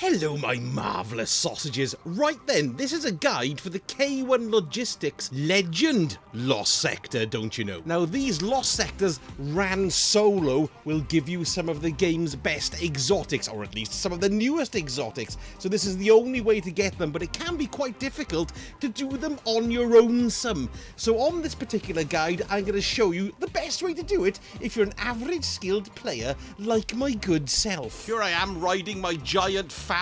Hello my marvellous sausages. Right then, this is a guide for the K1 Logistics Legend Lost Sector, don't you know? Now these Lost Sectors ran solo will give you some of the game's best exotics, or at least some of the newest exotics. So this is the only way to get them, but it can be quite difficult to do them on your own some. So on this particular guide, I'm going to show you the best way to do it if you're an average skilled player like my good self. Here I am riding my giant phallus.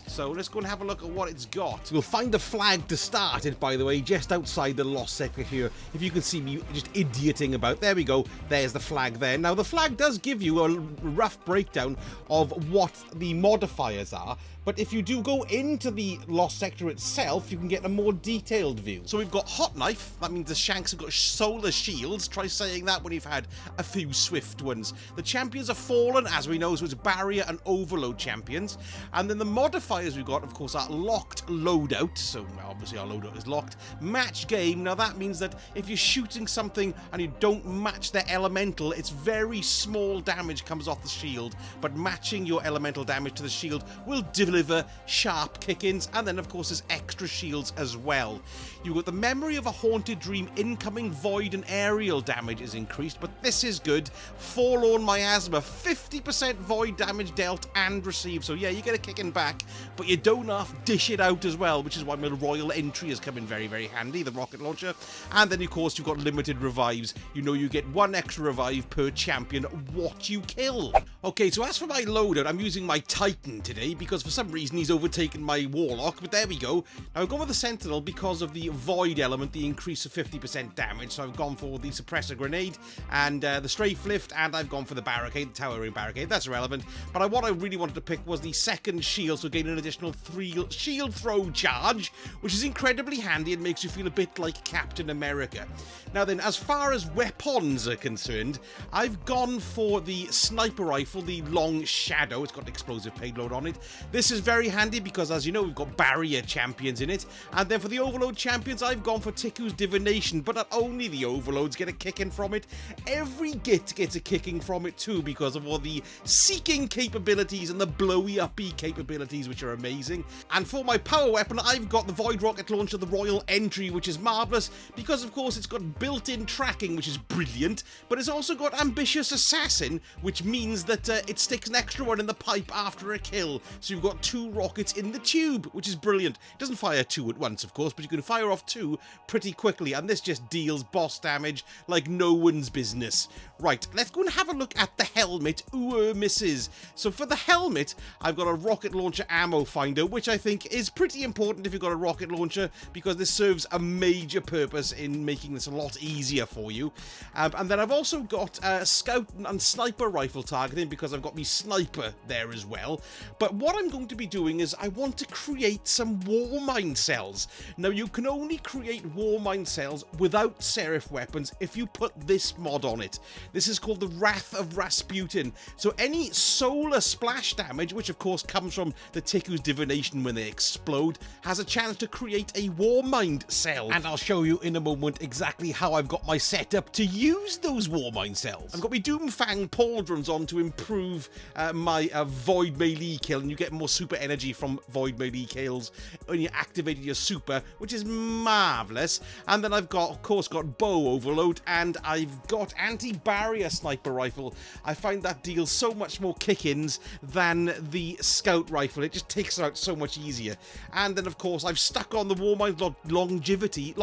So let's go and have a look at what it's got. We'll find a flag to start it, by the way, just outside the Lost Sector here. If you can see me just idioting about. There we go. There's the flag there. Now the flag does give you a rough breakdown of what the modifiers are, but if you do go into the Lost Sector itself, you can get a more detailed view. So we've got Hot Knife. That means the Shanks have got solar shields. Try saying that when you've had a few swift ones. The champions are fallen, as we know, so it's barrier and overload champions. And then the modifiers we've got, of course, are locked loadout. So obviously our loadout is locked. Match game. Now that means that if you're shooting something and you don't match their elemental, it's very small damage comes off the shield. But matching your elemental damage to the shield will deliver sharp kick-ins. And then, of course, there's extra shields as well. You've got the memory of a haunted dream. Incoming void and aerial damage is increased, but this is good. Forlorn miasma, 50% void damage dealt and received. So yeah, you get a kicking back, but you don't have to dish it out as well, which is why my royal entry has come in very, very handy, the rocket launcher. And then, of course, you've got limited revives. You know you get one extra revive per champion what you kill. Okay, so as for my loadout, I'm using my Titan today because for some reason he's overtaken my Warlock, but there we go. Now I've gone with the Sentinel because of the void element, the increase of 50% damage. So I've gone for the suppressor grenade and the strafe lift, and I've gone for the barricade, the towering barricade. That's irrelevant. But what I really wanted to pick was the second shield, so gain an additional 3 shield throw charge, which is incredibly handy and makes you feel a bit like Captain America. Now then, as far as weapons are concerned, I've gone for the sniper rifle, the Long Shadow. It's got an explosive payload on it. This is very handy because, as you know, we've got barrier champions in it. And then for the overload champions, I've gone for Tiku's Divination, but not only the overloads get a kick-in from it, every git gets a kicking from it too because of all the seeking capabilities and the blowy-uppy capabilities, which are amazing. And for my power weapon, I've got the Void Rocket Launcher, the Royal Entry, which is marvellous because, of course, it's got built-in tracking, which is brilliant, but it's also got Ambitious Assassin, which means that it sticks an extra one in the pipe after a kill. So you've got 2 rockets in the tube, which is brilliant. It doesn't fire 2 at once, of course, but you can fire off 2 pretty quickly, and this just deals boss damage like no one's business. Right, let's go and have a look at the helmet. Ooh, misses. So for the helmet, I've got a rocket launcher ammo finder, which I think is pretty important if you've got a rocket launcher, because this serves a major purpose in making this a lot easier for you. And then I've also got scout and sniper rifle targeting because I've got me sniper there as well. But what I'm going to be doing is I want to create some war mine cells. Now you can only create war mine cells without serif weapons if you put this mod on it. This is called the Wrath of Rasputin. So any solar splash damage, which of course comes from the Tiku's Divination when they explode, has a chance to create a war mine cell. And I'll show you in a moment exactly how I've got my setup to use those war mine cells. I've got my Doomfang pauldrons on to improve my void melee kill, and you get more super energy from void melee kills when you activated your super, which is marvellous. And then I've got, of course, got bow overload, and I've got anti-barrier sniper rifle. I find that deals so much more kick-ins than the scout rifle. It just takes it out so much easier. And then, of course, I've stuck on the war mine longevity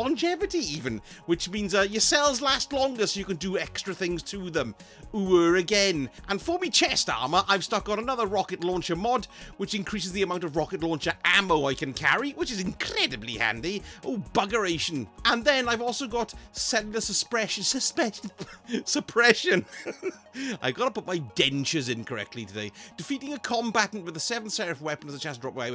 even, which means your cells last longer, so you can do extra things to them. Ooh, again. And for me chest armor, I've stuck on another rocket launcher mod, which increases the amount of rocket launcher ammo I can carry, which is incredibly handy. Oh, buggeration. And then I've also got cellular suppression. I gotta put my dentures in correctly today. Defeating a combatant with a 7 serif weapon has a chance to drop away.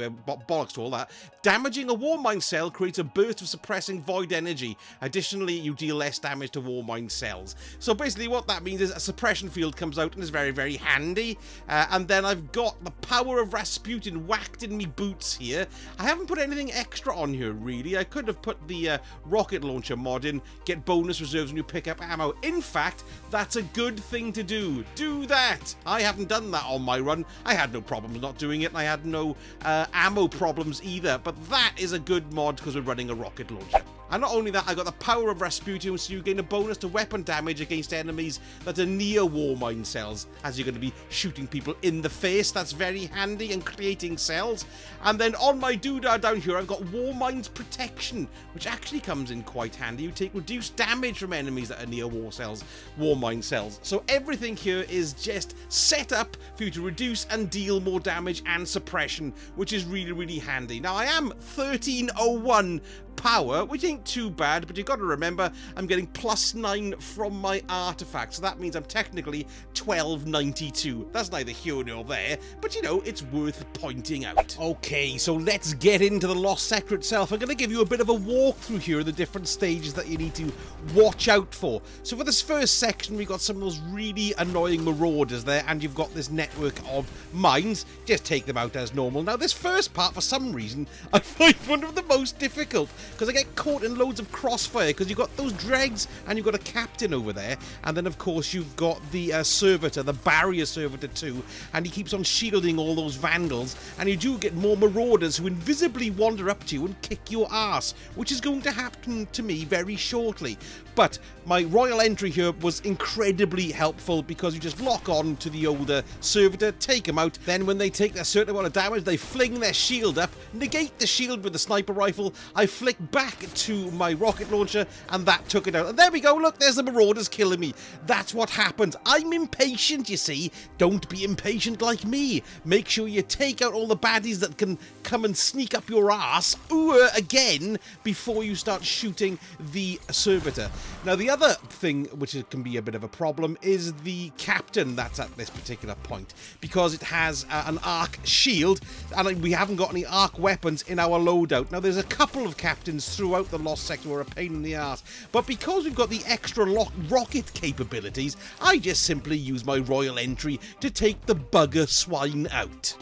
Bollocks to all that. Damaging a war mine cell creates a burst of suppressing void energy. Additionally, you deal less damage to war mine cells. So basically what that means is a suppression field comes out and is very, very handy. And then I've got the power of Rasputin whacked in me boots here. I haven't put anything extra on here, really. I could have put the rocket launcher mod in, get bonus reserves when you pick up ammo. In fact, that's a good thing to do. Do that. I haven't done that on my run. I had no problem not doing it. it, and I had no ammo problems either. But that is a good mod because we're running a rocket launcher. And not only that, I got the power of Rasputin, so you gain a bonus to weapon damage against enemies that are near war mine cells, as you're going to be shooting people in the face. That's very handy, and creating cells. And then on my doodah down here, I've got war mines protection, which actually comes in quite handy. You take reduced damage from enemies that are near war mine cells. So everything here is just set up for you to reduce and deal more damage and suppression, which is really, really handy. Now, I am 1301 power, which ain't too bad, but you've got to remember I'm getting +9 from my artifact, so that means I'm technically 1292. That's neither here nor there, but you know, it's worth pointing out. Okay, so let's get into the Lost Sector itself. I'm going to give you a bit of a walkthrough here of the different stages that you need to watch out for. So for this first section, we've got some of those really annoying marauders there, and you've got this network of mines. Just take them out as normal. Now, this first part, for some reason, I find one of the most difficult, because I get caught in loads of crossfire, because you've got those dregs and you've got a captain over there, and then of course you've got the servitor, the barrier servitor too, and he keeps on shielding all those vandals, and you do get more marauders who invisibly wander up to you and kick your ass, which is going to happen to me very shortly. But my royal entry here was incredibly helpful, because you just lock on to the older servitor, take him out, then when they take a certain amount of damage, they fling their shield up, negate the shield with the sniper rifle, I flick back to my rocket launcher, and that took it out. And there we go, look, there's the marauders killing me. That's what happens. I'm impatient, you see. Don't be impatient like me. Make sure you take out all the baddies that can come and sneak up your ass again before you start shooting the servitor. Now, the other thing which can be a bit of a problem is the captain that's at this particular point, because it has an arc shield, and we haven't got any arc weapons in our loadout. Now, there's a couple of captains throughout the Lost Sector who are a pain in the ass, but because we've got the extra rocket capabilities, I just simply use my royal entry to take the bugger swine out.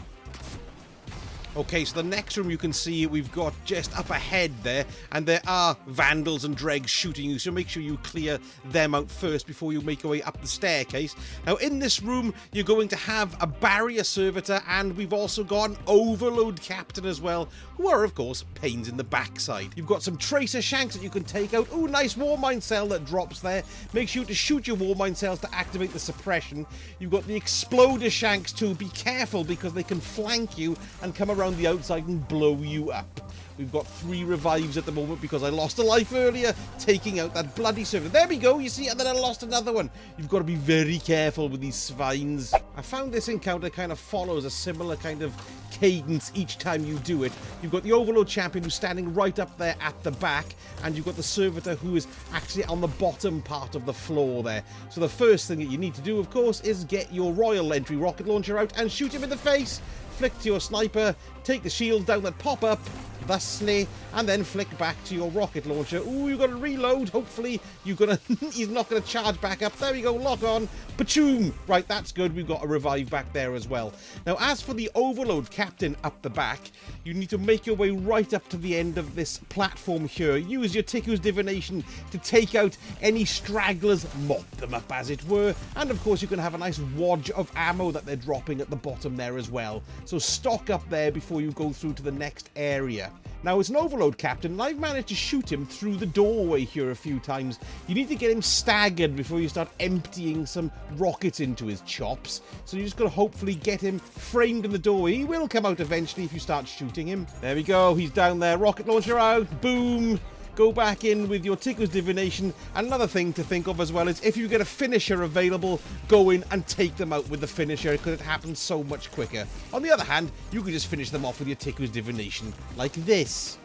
Okay, so the next room you can see we've got just up ahead there, and there are vandals and dregs shooting you, so make sure you clear them out first before you make your way up the staircase. Now, in this room, you're going to have a barrier servitor, and we've also got an overload captain as well, who are, of course, pains in the backside. You've got some tracer shanks that you can take out. Ooh, nice war mine cell that drops there. Make sure to shoot your war mine cells to activate the suppression. You've got the exploder shanks too. Be careful, because they can flank you and come around the outside and blow you up. We've got 3 revives at the moment because I lost a life earlier taking out that bloody server. There we go, you see, and then I lost another one. You've got to be very careful with these swines. I found this encounter kind of follows a similar kind of cadence each time you do it. You've got the Overlord champion who's standing right up there at the back, and you've got the servitor who is actually on the bottom part of the floor there. So the first thing that you need to do, of course, is get your royal entry rocket launcher out and shoot him in the face. Flick to your sniper, take the shield down that pop up, thusly, and then flick back to your rocket launcher. Ooh, you've got to reload. Hopefully, he's not going to charge back up. There we go, lock on. Pachoom! Right, that's good. We've got a revive back there as well. Now, as for the overload captain up the back, you need to make your way right up to the end of this platform here. Use your Tiku's divination to take out any stragglers, mop them up as it were, and of course you can have a nice wodge of ammo that they're dropping at the bottom there as well. So stock up there before you go through to the next area. Now, it's an overload captain, and I've managed to shoot him through the doorway here a few times. You need to get him staggered before you start emptying some rockets into his chops. So you just got to hopefully get him framed in the doorway. He will come out eventually if you start shooting him. There we go, he's down there. Rocket launcher out. Boom. Go back in with your Tiku's divination. Another thing to think of as well is if you get a finisher available, go in and take them out with the finisher, because it happens so much quicker. On the other hand, you can just finish them off with your Tiku's divination, like this.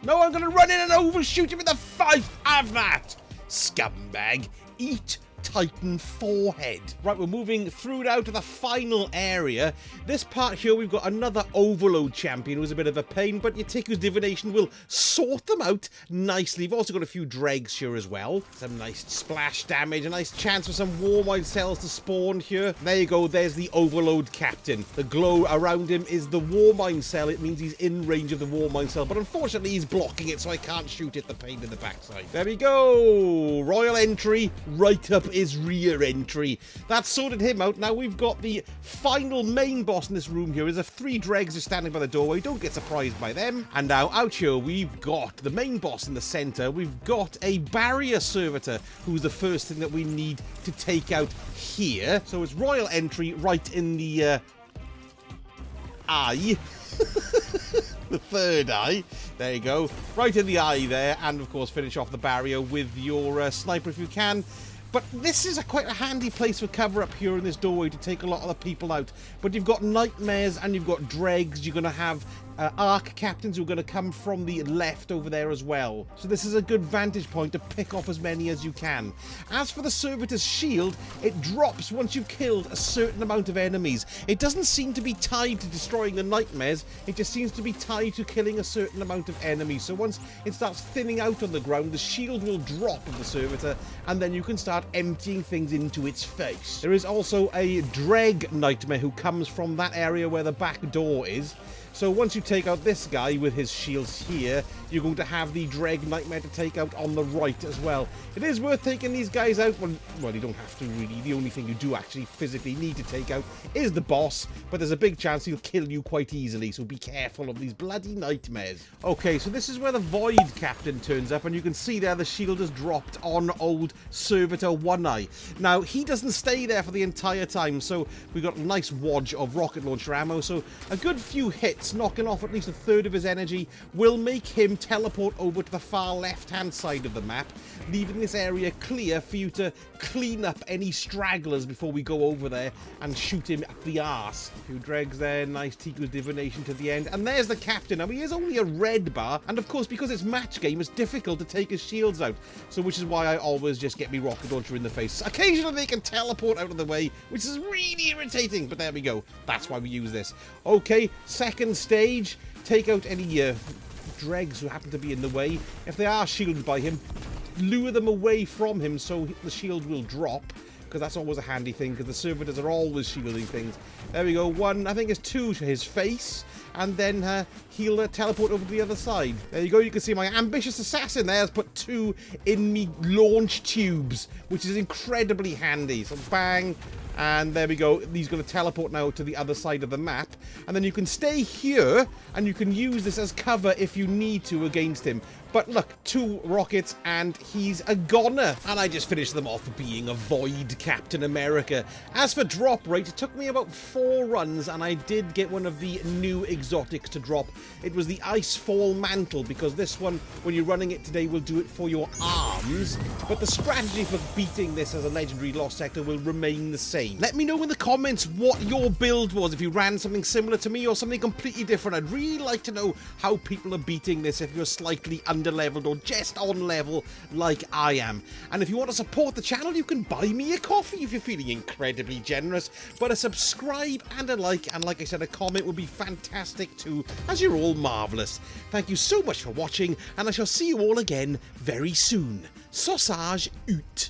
No, I'm going to run in and overshoot him in the face. Have that, scumbag. Eat Titan forehead. Right, we're moving through now to the final area. This part here, we've got another overload champion who's a bit of a pain, but your Tiku's divination will sort them out nicely. You've also got a few dregs here as well. Some nice splash damage, a nice chance for some war mine cells to spawn here. There you go, there's the overload captain. The glow around him is the war mine cell. It means he's in range of the war mine cell, but unfortunately he's blocking it, so I can't shoot it. The pain in the backside. There we go. Royal entry right up his rear entry. That sorted him out. Now we've got the final main boss in this room here. There's 3 dregs just standing by the doorway. Don't get surprised by them. And now out here we've got the main boss in the center. We've got a barrier servitor, who's the first thing that we need to take out here. So it's royal entry right in the eye. The third eye. There you go. Right in the eye there. And of course finish off the barrier with your sniper if you can. But this is quite a handy place for cover up here in this doorway to take a lot of the people out. But you've got nightmares and you've got dregs. You're going to have arc captains who are going to come from the left over there as well. So this is a good vantage point to pick off as many as you can. As for the servitor's shield, it drops once you've killed a certain amount of enemies. It doesn't seem to be tied to destroying the nightmares. It just seems to be tied to killing a certain amount of enemies. So once it starts thinning out on the ground, the shield will drop of the servitor, and then you can start emptying things into its face. There is also a dreg nightmare who comes from that area where the back door is. So once you take out this guy with his shields here, you're going to have the Dreg Nightmare to take out on the right as well. It is worth taking these guys out. Well, you don't have to really. The only thing you do actually physically need to take out is the boss, but there's a big chance he'll kill you quite easily, so be careful of these bloody nightmares. Okay, so this is where the Void Captain turns up, and you can see there the shield has dropped on old Servitor One Eye. Now, he doesn't stay there for the entire time, so we've got a nice wodge of rocket launcher ammo, so a good few hits, knocking off at least 1/3 of his energy, will make him teleport over to the far left-hand side of the map, leaving this area clear for you to clean up any stragglers before we go over there and shoot him up the arse. A few dregs there, nice Tiku's divination to the end, and there's the captain. Now, he is only a red bar, and of course, because it's match game, it's difficult to take his shields out, so which is why I always just get me rocket launcher in the face. Occasionally, they can teleport out of the way, which is really irritating, but there we go. That's why we use this. Okay, second stage, take out any dregs who happen to be in the way. If they are shielded by him, lure them away from him so the shield will drop, because that's always a handy thing, because the servitors are always shielding things. There we go. 1, I think it's 2 to his face, and then he'll teleport over to the other side. There you go. You can see my ambitious assassin there has put 2 in me launch tubes, which is incredibly handy. So bang. And there we go. He's going to teleport now to the other side of the map. And then you can stay here, and you can use this as cover if you need to against him. But look, 2 rockets, and he's a goner. And I just finished them off being a Void Captain America. As for drop rate, it took me about 4 runs, and I did get one of the new exotics to drop. It was the Icefall Mantle, because this one, when you're running it today, will do it for your arms. But the strategy for beating this as a legendary Lost Sector will remain the same. Let me know in the comments what your build was, if you ran something similar to me or something completely different. I'd really like to know how people are beating this, if you're slightly under-leveled or just on level like I am. And if you want to support the channel, you can buy me a coffee if you're feeling incredibly generous. But a subscribe and a like, and like I said, a comment would be fantastic too, as you're all marvellous. Thank you so much for watching, and I shall see you all again very soon. Sausage out.